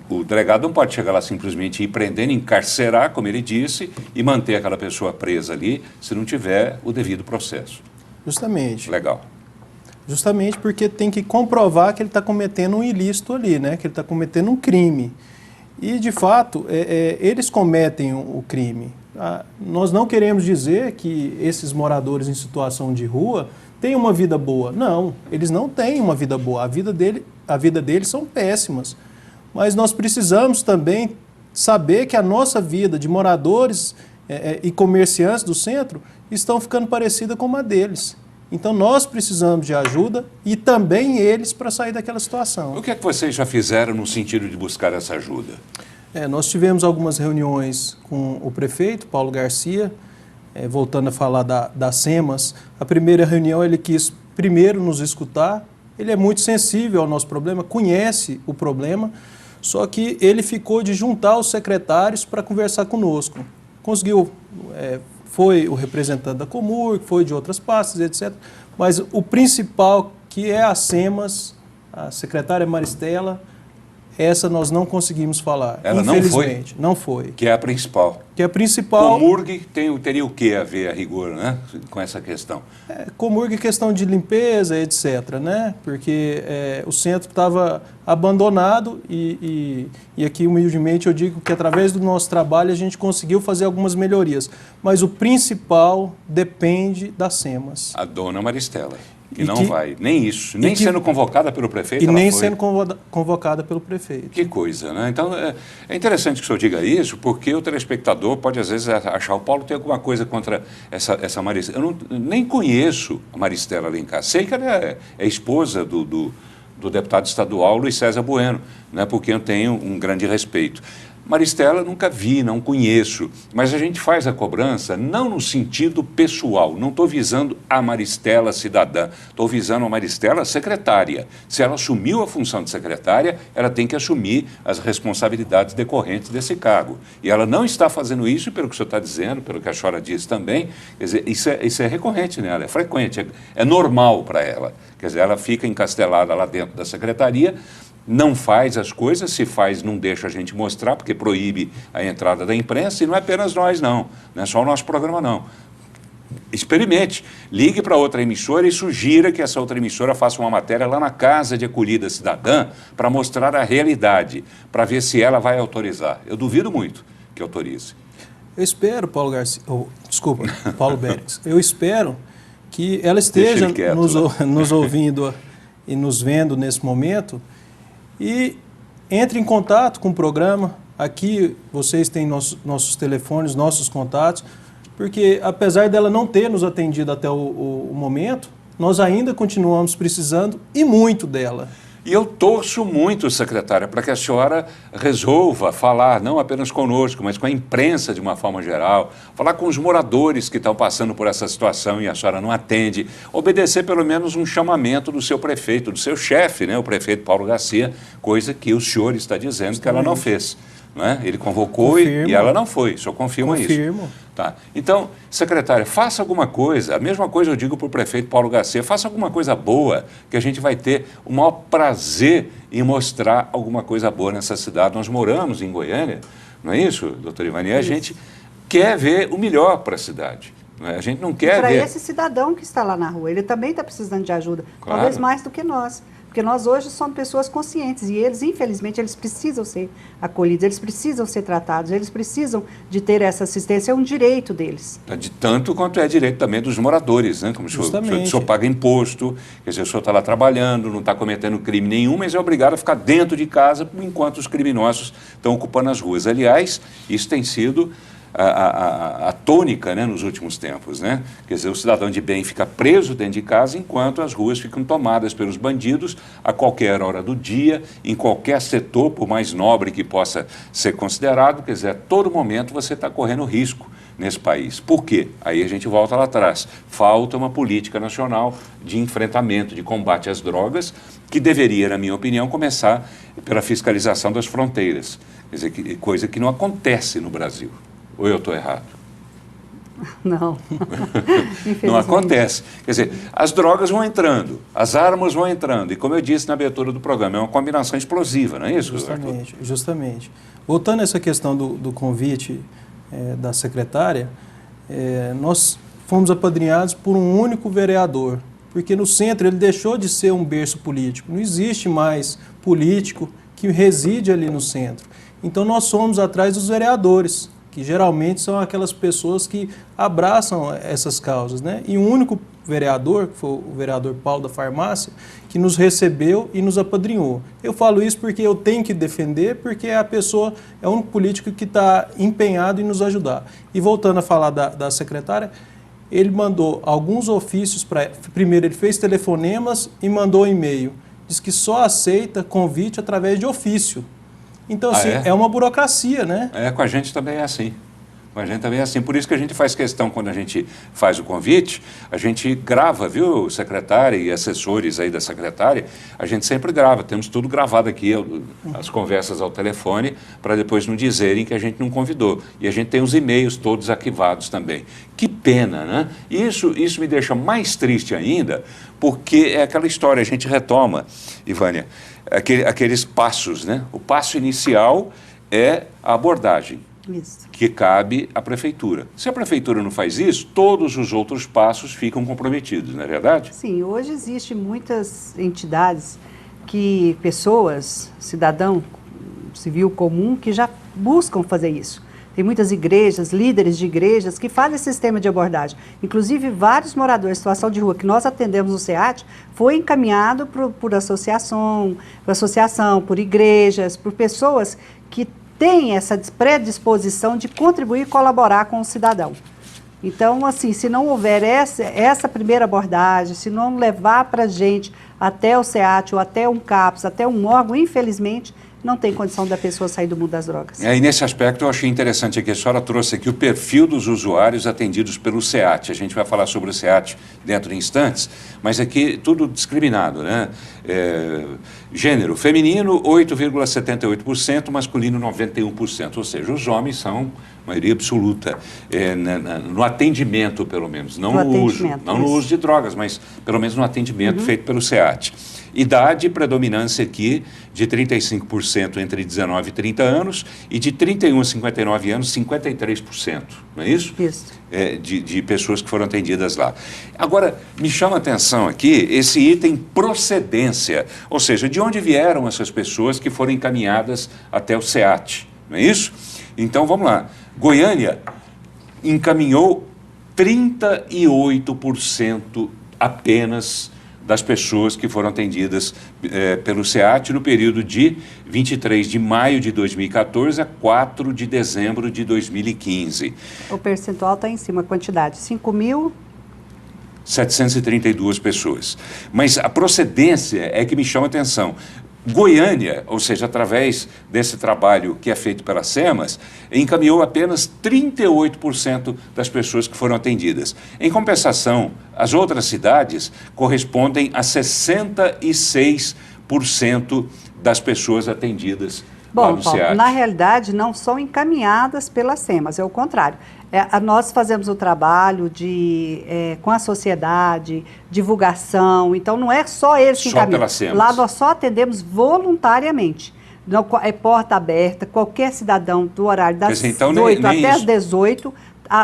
o delegado não pode chegar lá simplesmente ir prendendo, encarcerar, como ele disse, e manter aquela pessoa presa ali, se não tiver o devido processo. Justamente. Legal. Justamente porque tem que comprovar que ele está cometendo um ilícito ali, né? Que ele está cometendo um crime. E, de fato, eles cometem o crime. Nós não queremos dizer que esses moradores em situação de rua têm uma vida boa. Não, eles não têm uma vida boa. A vida deles são péssimas. Mas nós precisamos também saber que a nossa vida de moradores e comerciantes do centro estão ficando parecida com a deles. Então nós precisamos de ajuda e também eles para sair daquela situação. O que é que vocês já fizeram no sentido de buscar essa ajuda? Nós tivemos algumas reuniões com o prefeito, Paulo Garcia, voltando a falar da SEMAS. A primeira reunião ele quis primeiro nos escutar, ele é muito sensível ao nosso problema, conhece o problema, só que ele ficou de juntar os secretários para conversar conosco. Conseguiu, foi o representante da Comurg, foi de outras pastas, etc. Mas o principal, que é a SEMAS, a secretária Maristela, essa nós não conseguimos falar. Ela infelizmente. Não foi? Que é a principal. Que é a principal. Comurg teria o que a ver, a rigor, né, com essa questão? Comurg, questão de limpeza, etc., né? Porque o centro estava abandonado e aqui, humildemente, eu digo que através do nosso trabalho a gente conseguiu fazer algumas melhorias. Mas o principal depende da SEMAS. A dona Maristela. Que não vai, nem isso, nem sendo convocada pelo prefeito. E nem sendo convocada pelo prefeito. Que coisa, né? Então, é interessante que o senhor diga isso, porque o telespectador pode, às vezes, achar o Paulo tem alguma coisa contra essa Maristela. Eu nem conheço a Maristela Alencar. Sei que ela é esposa do deputado estadual Luiz César Bueno, né? Porque eu tenho um grande respeito. Maristela nunca vi, não conheço, mas a gente faz a cobrança não no sentido pessoal, não estou visando a Maristela cidadã, estou visando a Maristela secretária. Se ela assumiu a função de secretária, ela tem que assumir as responsabilidades decorrentes desse cargo. E ela não está fazendo isso, pelo que o senhor está dizendo, pelo que a senhora diz também, quer dizer, isso é recorrente nela, é frequente, é normal para ela. Quer dizer, ela fica encastelada lá dentro da secretaria, não faz as coisas, se faz não deixa a gente mostrar, porque proíbe a entrada da imprensa, e não é apenas nós não é só o nosso programa não. Experimente, ligue para outra emissora e sugira que essa outra emissora faça uma matéria lá na Casa de Acolhida Cidadã para mostrar a realidade, para ver se ela vai autorizar. Eu duvido muito que autorize. Eu espero, Paulo Garcia, Paulo Beres, eu espero que ela esteja nos ouvindo e nos vendo nesse momento, e entre em contato com o programa. Aqui vocês têm nossos telefones, nossos contatos, porque apesar dela não ter nos atendido até o momento, nós ainda continuamos precisando e muito dela. E eu torço muito, secretária, para que a senhora resolva falar, não apenas conosco, mas com a imprensa de uma forma geral, falar com os moradores que estão passando por essa situação e a senhora não atende, obedecer pelo menos um chamamento do seu prefeito, do seu chefe, né, o prefeito Paulo Garcia, coisa que o senhor está dizendo que ela não fez. Não é? Ele convocou e ela não foi, o senhor confirma isso. Tá. Então, secretária, faça alguma coisa, a mesma coisa eu digo para o prefeito Paulo Garcia, faça alguma coisa boa, que a gente vai ter o maior prazer em mostrar alguma coisa boa nessa cidade. Nós moramos em Goiânia, não é isso, doutora Ivani? A gente quer ver o melhor para a cidade. Não é? A gente não quer ver... Para esse cidadão que está lá na rua, ele também está precisando de ajuda, claro. Talvez mais do que nós. Porque nós hoje somos pessoas conscientes e eles, infelizmente, eles precisam ser acolhidos, eles precisam ser tratados, eles precisam de ter essa assistência, é um direito deles. De tanto quanto é direito também dos moradores, né? Como o senhor paga imposto, quer dizer, o senhor está lá trabalhando, não está cometendo crime nenhum, mas é obrigado a ficar dentro de casa enquanto os criminosos estão ocupando as ruas. Aliás, isso tem sido a tônica, né, nos últimos tempos, né? Quer dizer, o cidadão de bem fica preso dentro de casa enquanto as ruas ficam tomadas pelos bandidos a qualquer hora do dia, em qualquer setor, por mais nobre que possa ser considerado. Quer dizer, a todo momento você está correndo risco nesse país. Por quê? Aí a gente volta lá atrás. Falta uma política nacional de enfrentamento, de combate às drogas, que deveria, na minha opinião, começar pela fiscalização das fronteiras. Quer dizer, coisa que não acontece no Brasil. Ou eu estou errado? Não. Não acontece. Quer dizer, as drogas vão entrando, as armas vão entrando. E como eu disse na abertura do programa, é uma combinação explosiva, não é isso? Justamente. Voltando a essa questão do convite da secretária, nós fomos apadrinhados por um único vereador, porque no centro ele deixou de ser um berço político. Não existe mais político que reside ali no centro. Então nós fomos atrás dos vereadores, que geralmente são aquelas pessoas que abraçam essas causas, né? E um único vereador, que foi o vereador Paulo da Farmácia, que nos recebeu e nos apadrinhou. Eu falo isso porque eu tenho que defender, porque a pessoa é o único político que está empenhado em nos ajudar. E voltando a falar da secretária, ele mandou alguns ofícios para... Primeiro ele fez telefonemas e mandou e-mail. Diz que só aceita convite através de ofício. Então, assim, é uma burocracia, né? Com a gente também é assim. Com a gente também é assim. Por isso que a gente faz questão, quando a gente faz o convite, a gente grava, viu, secretária e assessores aí da secretária, a gente sempre grava, temos tudo gravado aqui, as conversas ao telefone, para depois não dizerem que a gente não convidou. E a gente tem os e-mails todos arquivados também. Que pena, né? Isso me deixa mais triste ainda, porque é aquela história, a gente retoma, Ivânia, aqueles passos, né? O passo inicial é a abordagem. Isso. Que cabe à prefeitura. Se a prefeitura não faz isso, todos os outros passos ficam comprometidos, não é verdade? Sim, hoje existem muitas entidades que pessoas, cidadão civil comum, que já buscam fazer isso. Tem muitas igrejas, líderes de igrejas que fazem esse sistema de abordagem. Inclusive, vários moradores em situação de rua que nós atendemos no SEAT foi encaminhado por associação, por igrejas, por pessoas que têm essa predisposição de contribuir e colaborar com o cidadão. Então, assim, se não houver essa primeira abordagem, se não levar para a gente até o SEAT ou até um CAPS, até um órgão, infelizmente, não tem condição da pessoa sair do mundo das drogas. E nesse aspecto eu achei interessante aqui, a senhora trouxe aqui o perfil dos usuários atendidos pelo SEAT. A gente vai falar sobre o SEAT dentro de instantes, mas aqui tudo discriminado, né? Gênero, feminino 8,78%, masculino 91%, ou seja, os homens são maioria absoluta, no atendimento pelo menos, não no uso, não no uso de drogas, mas pelo menos no atendimento feito pelo SEAT. Idade, predominância aqui de 35% entre 19 e 30 anos e de 31 a 59 anos, 53%, não é isso? Isso. De pessoas que foram atendidas lá. Agora, me chama a atenção aqui esse item procedência, ou seja, de onde vieram essas pessoas que foram encaminhadas até o SEAT, não é isso? Então, vamos lá. Goiânia encaminhou 38% apenas das pessoas que foram atendidas pelo SEAT no período de 23 de maio de 2014 a 4 de dezembro de 2015. O percentual está em cima, a quantidade, 5.732 pessoas. Mas a procedência é que me chama a atenção. Goiânia, ou seja, através desse trabalho que é feito pela SEMAS, encaminhou apenas 38% das pessoas que foram atendidas. Em compensação, as outras cidades correspondem a 66% das pessoas atendidas lá no SEAT. Na realidade, não são encaminhadas pela SEMAS, é o contrário. Nós fazemos o trabalho com a sociedade, divulgação, então não é só eles que encaminham. Lá nós só atendemos voluntariamente. Não, é porta aberta, qualquer cidadão do horário das 8 até as 18,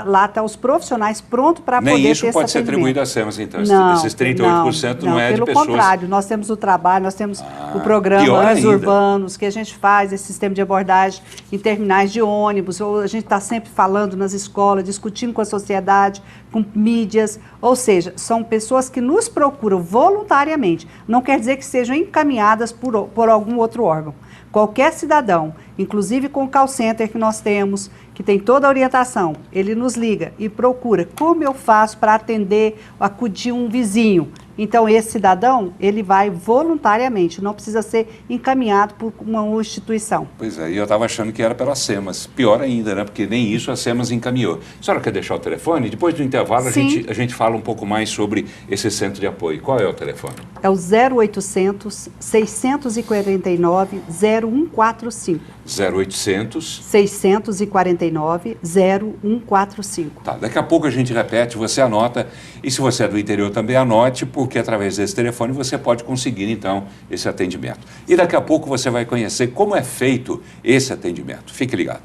lá estão os profissionais prontos para poder ter esse atendimento. Nem isso pode ser atribuído à SEMAS, então? Esses 38% não é de pessoas... Pelo contrário, nós temos o trabalho, nós temos o programa Ônibus Urbanos, que a gente faz, esse sistema de abordagem em terminais de ônibus, ou a gente está sempre falando nas escolas, discutindo com a sociedade, com mídias, ou seja, são pessoas que nos procuram voluntariamente, não quer dizer que sejam encaminhadas por algum outro órgão. Qualquer cidadão, inclusive com o call center que nós temos, que tem toda a orientação, ele nos liga e procura como eu faço para atender, acudir um vizinho. Então, esse cidadão, ele vai voluntariamente, não precisa ser encaminhado por uma instituição. Pois é, e eu estava achando que era pela SEMAS. Pior ainda, né? Porque nem isso a SEMAS encaminhou. A senhora quer deixar o telefone? Depois do intervalo, a gente fala um pouco mais sobre esse centro de apoio. Qual é o telefone? É o 0800 649 0145. 0800 649 0145. Tá, daqui a pouco a gente repete, você anota, e se você é do interior também anote, porque através desse telefone você pode conseguir então esse atendimento. E daqui a pouco você vai conhecer como é feito esse atendimento. Fique ligado.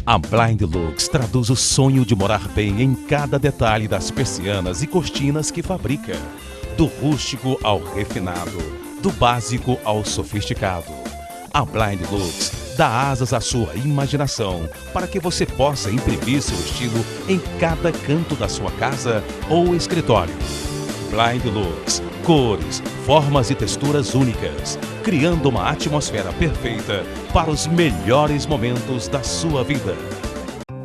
A Blind Lux traduz o sonho de morar bem em cada detalhe das persianas e cortinas que fabrica. Do rústico ao refinado, do básico ao sofisticado. A Blind Lux dá asas à sua imaginação para que você possa imprimir seu estilo em cada canto da sua casa ou escritório. Blind Lux, cores, formas e texturas únicas, criando uma atmosfera perfeita para os melhores momentos da sua vida.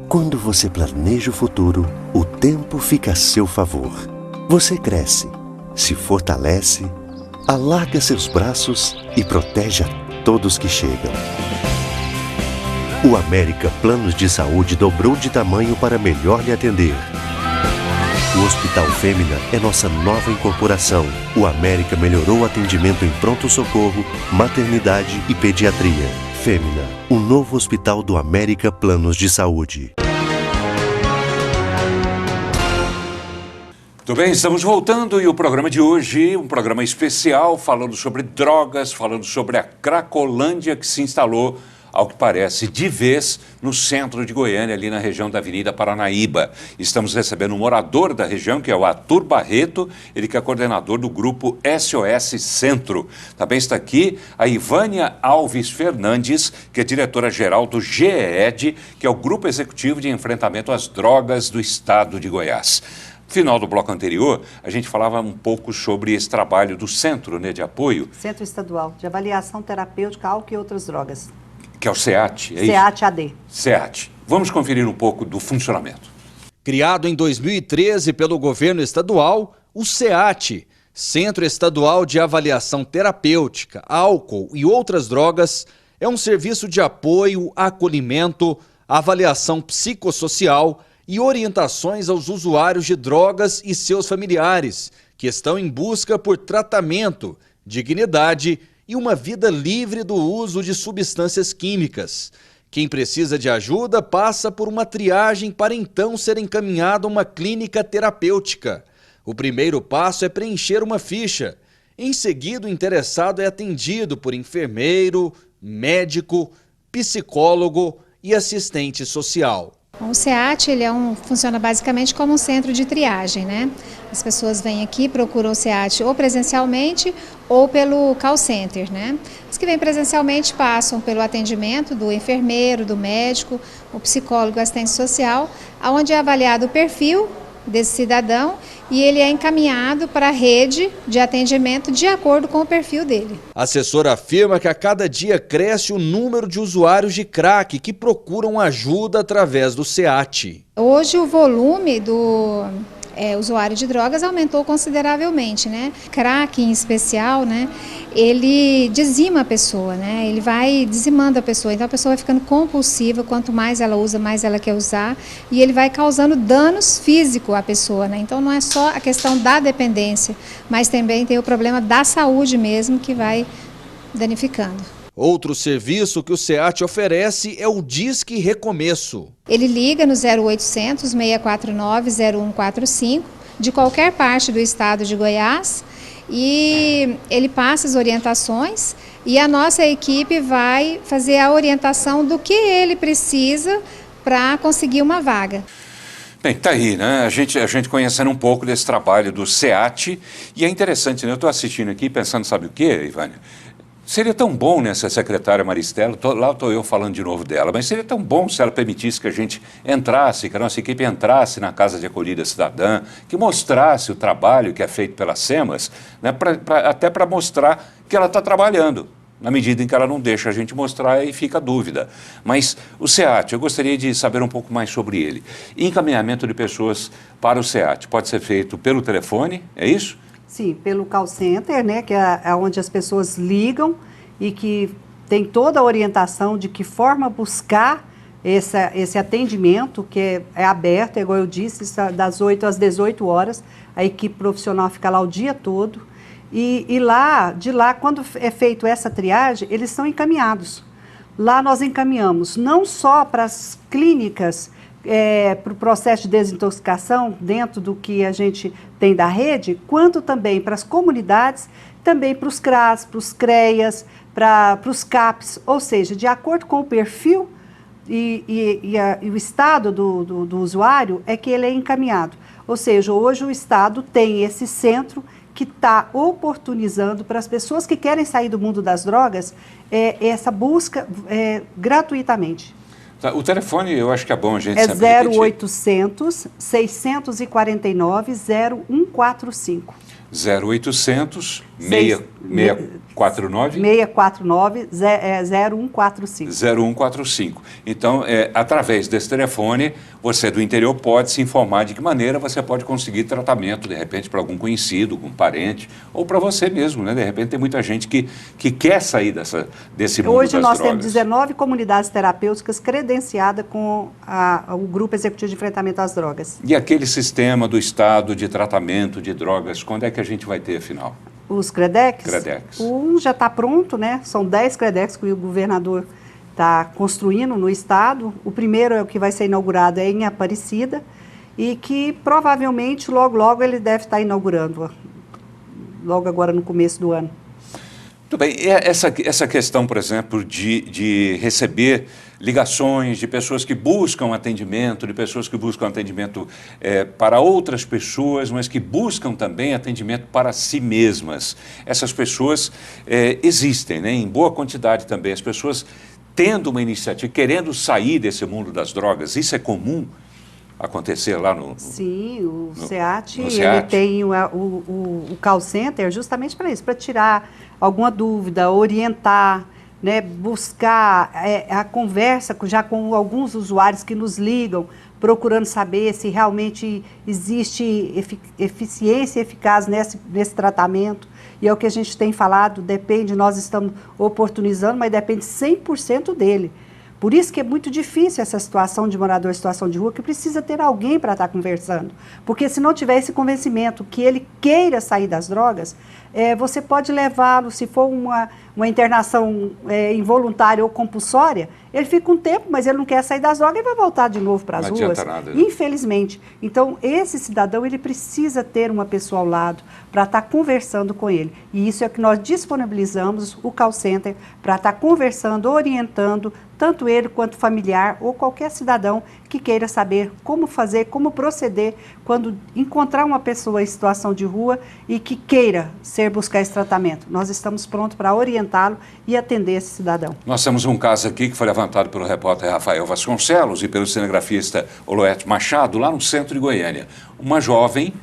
Quando você planeja o futuro, o tempo fica a seu favor. Você cresce, se fortalece, alarga seus braços e protege a todos que chegam. O América Planos de Saúde dobrou de tamanho para melhor lhe atender. O Hospital Fêmea é nossa nova incorporação. O América melhorou o atendimento em pronto-socorro, maternidade e pediatria. Fêmea, o novo hospital do América Planos de Saúde. Tudo bem, estamos voltando e o programa de hoje, um programa especial falando sobre drogas, falando sobre a Cracolândia que se instalou, ao que parece, de vez no centro de Goiânia, ali na região da Avenida Paranaíba. Estamos recebendo um morador da região, que é o Arthur Barreto, ele que é coordenador do grupo SOS Centro. Também está aqui a Ivânia Alves Fernandes, que é diretora-geral do GEED, que é o Grupo Executivo de Enfrentamento às Drogas do Estado de Goiás. No final do bloco anterior, a gente falava um pouco sobre esse trabalho do centro, né, de apoio. Centro Estadual de Avaliação Terapêutica, Álcool e Outras Drogas. Que é o SEAT, é isso? SEAT-AD. SEAT. Vamos conferir um pouco do funcionamento. Criado em 2013 pelo governo estadual, o SEAT Centro Estadual de Avaliação Terapêutica, Álcool e Outras Drogas é um serviço de apoio, acolhimento, avaliação psicossocial e orientações aos usuários de drogas e seus familiares, que estão em busca por tratamento, dignidade e uma vida livre do uso de substâncias químicas. Quem precisa de ajuda passa por uma triagem para então ser encaminhado a uma clínica terapêutica. O primeiro passo é preencher uma ficha. Em seguida, o interessado é atendido por enfermeiro, médico, psicólogo e assistente social. O SEAT funciona basicamente como um centro de triagem, né? As pessoas vêm aqui, procuram o SEAT ou presencialmente ou pelo call center, né? Os que vêm presencialmente passam pelo atendimento do enfermeiro, do médico, o psicólogo, o assistente social, onde é avaliado o perfil desse cidadão e ele é encaminhado para a rede de atendimento de acordo com o perfil dele. A assessora afirma que a cada dia cresce o número de usuários de crack que procuram ajuda através do SEAT. Hoje o volume do usuário de drogas aumentou consideravelmente, né? Crack em especial, né? Ele dizima a pessoa, né? Ele vai dizimando a pessoa, então a pessoa vai ficando compulsiva, quanto mais ela usa, mais ela quer usar, e ele vai causando danos físicos à pessoa, né? Então não é só a questão da dependência, mas também tem o problema da saúde mesmo que vai danificando. Outro serviço que o SEAT oferece é o Disque Recomeço. Ele liga no 0800 649 0145 de qualquer parte do estado de Goiás e ele passa as orientações e a nossa equipe vai fazer a orientação do que ele precisa para conseguir uma vaga. Bem, tá aí, né? A gente conhecendo um pouco desse trabalho do SEAT e é interessante, né? Eu estou assistindo aqui pensando, sabe o quê, Ivânia? Seria tão bom, né, se a secretária Maristela, lá estou eu falando de novo dela, mas seria tão bom se ela permitisse que a gente entrasse, que a nossa equipe entrasse na Casa de Acolhida Cidadã, que mostrasse o trabalho que é feito pelas SEMAS, né, até para mostrar que ela está trabalhando, na medida em que ela não deixa a gente mostrar e fica a dúvida. Mas o SEAT, eu gostaria de saber um pouco mais sobre ele. Encaminhamento de pessoas para o SEAT pode ser feito pelo telefone, é isso? Sim, pelo call center, né, que é onde as pessoas ligam e que tem toda a orientação de que forma buscar esse atendimento, que é aberto, igual eu disse, das 8 às 18 horas, a equipe profissional fica lá o dia todo, e de lá, quando é feita essa triagem, eles são encaminhados. Lá nós encaminhamos não só para as clínicas, para o processo de desintoxicação dentro do que a gente tem da rede, quanto também para as comunidades, também para os CRAS, para os CREAS, para os CAPs, ou seja, de acordo com o perfil e o estado do usuário é que ele é encaminhado. Ou seja, hoje o Estado tem esse centro que está oportunizando para as pessoas que querem sair do mundo das drogas essa busca gratuitamente. O telefone, eu acho que é bom a gente sempre repetir. 0800 649 0145. 0800 649 0145. 0145. Então, através desse telefone, você do interior pode se informar de que maneira você pode conseguir tratamento, de repente, para algum conhecido, algum parente, ou para você mesmo, né? De repente, tem muita gente que quer sair desse mundo das drogas. Hoje nós temos 19 comunidades terapêuticas credenciadas com o Grupo Executivo de Enfrentamento às Drogas. E aquele sistema do Estado de tratamento de drogas, quando é que a gente vai ter, afinal? Os CREDEX? CREDEX. Um já está pronto, né? São 10 CREDEX que o governador está construindo no estado. O primeiro é o que vai ser inaugurado em Aparecida e que provavelmente logo ele deve estar inaugurando, logo agora no começo do ano. Muito bem. Essa questão, por exemplo, de receber ligações de pessoas que buscam atendimento, para outras pessoas, mas que buscam também atendimento para si mesmas. Essas pessoas existem, né, em boa quantidade também. As pessoas tendo uma iniciativa, querendo sair desse mundo das drogas, isso é comum acontecer lá no... Sim, o SEAT, ele tem o call center justamente para isso, para tirar alguma dúvida, orientar, né, buscar a conversa já com alguns usuários que nos ligam, procurando saber se realmente existe eficiência e eficaz nesse tratamento. E é o que a gente tem falado, depende, nós estamos oportunizando, mas depende 100% dele. Por isso que é muito difícil essa situação de morador em situação de rua, que precisa ter alguém para estar conversando. Porque se não tiver esse convencimento que ele queira sair das drogas, você pode levá-lo, se for uma internação involuntária ou compulsória, ele fica um tempo, mas ele não quer sair das drogas e vai voltar de novo para as ruas. Não adianta nada, né? Infelizmente. Então, esse cidadão, ele precisa ter uma pessoa ao lado para estar conversando com ele. E isso é o que nós disponibilizamos, o call center, para estar conversando, orientando, tanto ele quanto familiar ou qualquer cidadão que queira saber como fazer, como proceder quando encontrar uma pessoa em situação de rua e que queira buscar esse tratamento. Nós estamos prontos para orientá-lo e atender esse cidadão. Nós temos um caso aqui que foi levantado pelo repórter Rafael Vasconcelos e pelo cinegrafista Oloete Machado, lá no centro de Goiânia. Uma jovem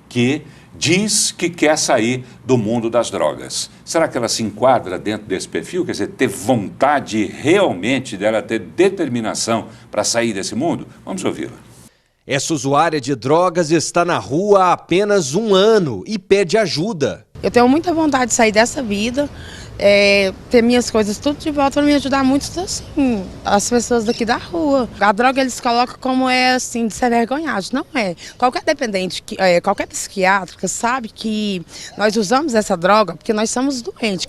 que diz que quer sair do mundo das drogas. Será que ela se enquadra dentro desse perfil? Quer dizer, ter vontade realmente dela, ter determinação para sair desse mundo? Vamos ouvi-la. Essa usuária de drogas está na rua há apenas 1 ano e pede ajuda. Eu tenho muita vontade de sair dessa vida, ter minhas coisas tudo de volta para me ajudar muito, assim, as pessoas daqui da rua. A droga eles colocam como assim, de ser vergonhado, não é. Qualquer dependente, qualquer psiquiátrica sabe que nós usamos essa droga porque nós somos doentes.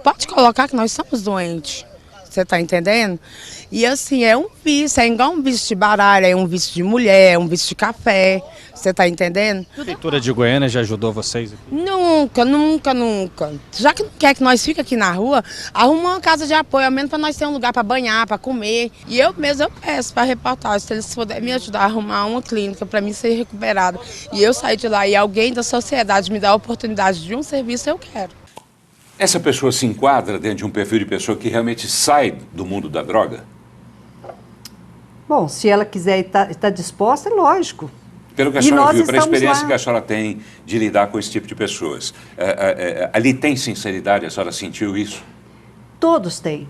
Pode colocar que nós somos doentes. Você tá entendendo? E assim, é um vício, é igual um vício de baralho, é um vício de mulher, é um vício de café. Você tá entendendo? A Prefeitura de Goiânia já ajudou vocês? Nunca, nunca, nunca. Já que não quer que nós fiquemos aqui na rua, arruma uma casa de apoio, ao menos para nós ter um lugar para banhar, para comer. E eu peço para reportagem, se eles puderem me ajudar a arrumar uma clínica para mim ser recuperada. E eu sair de lá e alguém da sociedade me dar a oportunidade de um serviço, eu quero. Essa pessoa se enquadra dentro de um perfil de pessoa que realmente sai do mundo da droga? Bom, se ela quiser e está disposta, é lógico. Pelo que a senhora viu, pela experiência que a senhora tem de lidar com esse tipo de pessoas, ali tem sinceridade? A senhora sentiu isso? Todos têm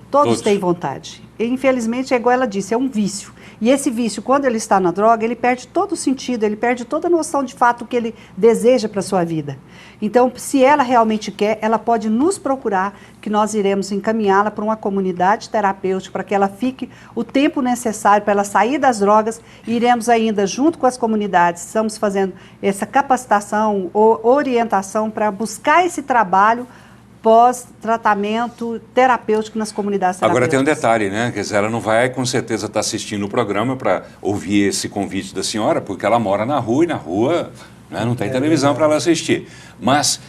vontade. E, infelizmente, é igual ela disse, é um vício. E esse vício, quando ele está na droga, ele perde todo o sentido, ele perde toda a noção de fato que ele deseja para a sua vida. Então, se ela realmente quer, ela pode nos procurar, que nós iremos encaminhá-la para uma comunidade terapêutica, para que ela fique o tempo necessário para ela sair das drogas. E iremos ainda, junto com as comunidades, estamos fazendo essa capacitação ou orientação para buscar esse trabalho pós-tratamento terapêutico nas comunidades terapêuticas. Agora tem um detalhe, né? Quer dizer, ela não vai com certeza estar assistindo o programa para ouvir esse convite da senhora, porque ela mora na rua e na rua, né, não tem televisão para ela assistir. Mas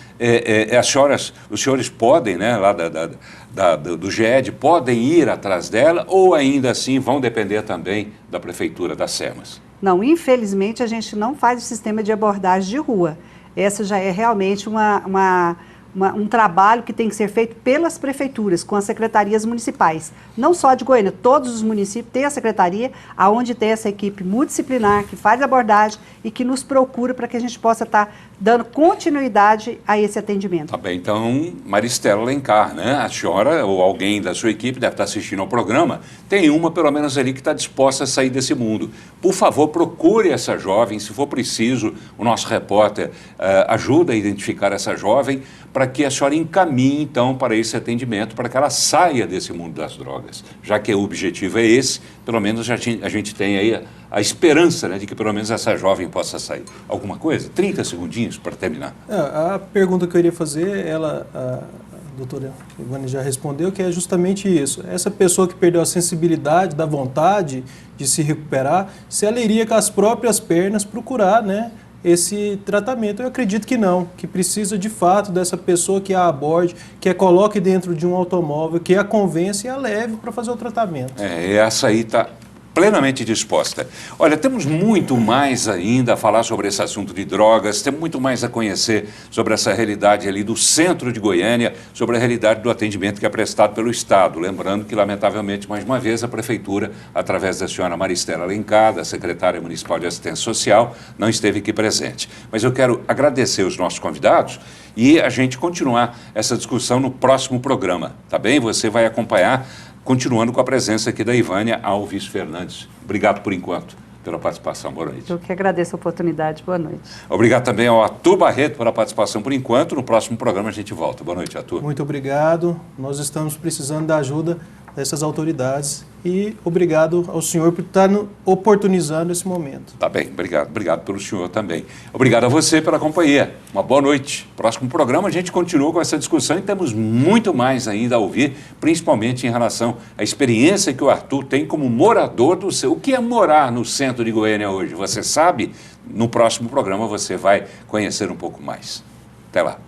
os senhores podem, né, lá do GED, podem ir atrás dela ou ainda assim vão depender também da Prefeitura das SEMAS? Não, infelizmente a gente não faz o sistema de abordagem de rua. Essa já é realmente um trabalho que tem que ser feito pelas prefeituras, com as secretarias municipais. Não só de Goiânia, todos os municípios têm a secretaria, onde tem essa equipe multidisciplinar que faz a abordagem e que nos procura para que a gente possa estar dando continuidade a esse atendimento. Tá bem, então, Maristela Alencar, né? A senhora ou alguém da sua equipe deve estar assistindo ao programa, tem uma pelo menos ali que está disposta a sair desse mundo. Por favor, procure essa jovem, se for preciso, o nosso repórter ajuda a identificar essa jovem, para que a senhora encaminhe, então, para esse atendimento, para que ela saia desse mundo das drogas. Já que o objetivo é esse, pelo menos a gente tem aí a esperança, né, de que pelo menos essa jovem possa sair. Alguma coisa? 30 segundinhos para terminar. A pergunta que eu iria fazer, a doutora Ivane já respondeu, que é justamente isso. Essa pessoa que perdeu a sensibilidade, da vontade de se recuperar, se ela iria com as próprias pernas procurar, né, esse tratamento. Eu acredito que não, que precisa de fato dessa pessoa que a aborde, que a coloque dentro de um automóvel, que a convença e a leve para fazer o tratamento. Essa aí está plenamente disposta. Olha, temos muito mais ainda a falar sobre esse assunto de drogas, temos muito mais a conhecer sobre essa realidade ali do centro de Goiânia, sobre a realidade do atendimento que é prestado pelo Estado. Lembrando que, lamentavelmente, mais uma vez, a Prefeitura, através da senhora Maristela Alencar, da Secretária Municipal de Assistência Social, não esteve aqui presente. Mas eu quero agradecer os nossos convidados e a gente continuar essa discussão no próximo programa, tá bem? Você vai acompanhar, continuando com a presença aqui da Ivânia Alves Fernandes. Obrigado por enquanto pela participação. Boa noite. Eu que agradeço a oportunidade. Boa noite. Obrigado também ao Arthur Barreto pela participação por enquanto. No próximo programa a gente volta. Boa noite, Arthur. Muito obrigado. Nós estamos precisando da ajuda dessas autoridades e obrigado ao senhor por estar oportunizando esse momento. Tá bem, obrigado. Obrigado pelo senhor também. Obrigado a você pela companhia. Uma boa noite. Próximo programa a gente continua com essa discussão e temos muito mais ainda a ouvir, principalmente em relação à experiência que o Arthur tem como morador do seu... O que é morar no centro de Goiânia hoje? Você sabe? No próximo programa você vai conhecer um pouco mais. Até lá.